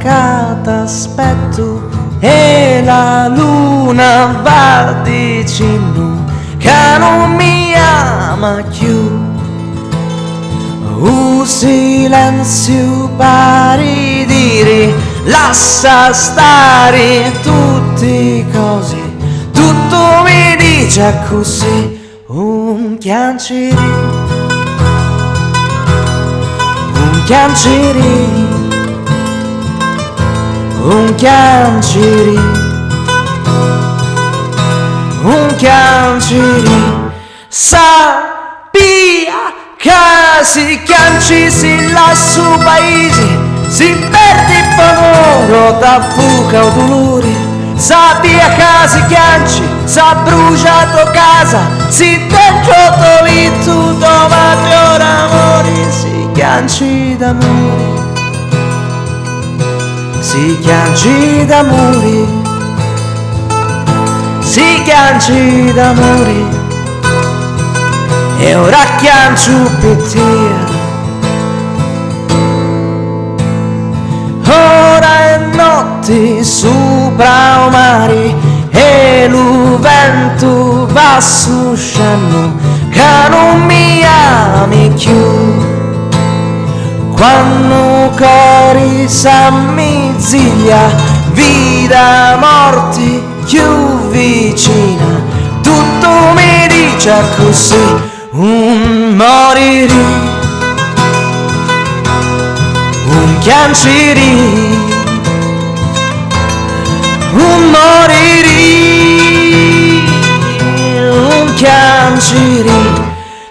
che t'aspetto e la luna va dicendo che non mi ama più. Un silenzio pare dire lascia stare tutte cose, tutto mi dice così. Un chiancere, un chiancere, un chiancere, un chiancere. Sappia che si chianci si lascia il paese, si perde il favore da fuga o dolore. Sappia che si chianci, si brucia tua casa, si dentro tuo letto dove più amore. Si chianci d'amore, si chianci d'amore, si chianci d'amore. E ora chiancio per te. Ora è notte sopra il mare e il vento va susciando che non mi ami più. Quando cori s'ammiziglia, vita morte più vicina, tutto mi dice così. Un morire, un chiancere, un morire, un chiancere.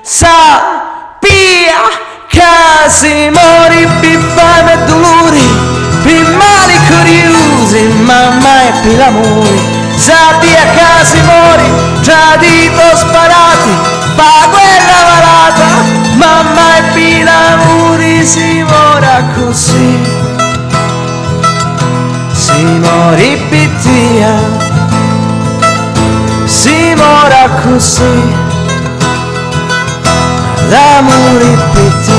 Sappia che si muore per fame e dolore, per mali curiosi, ma mai per l'amore. Sappia che si muore tradito sparati, pa guerra malata, ma mai più l'amore. Si muore così, si muore per te, si muore così, l'amore per te.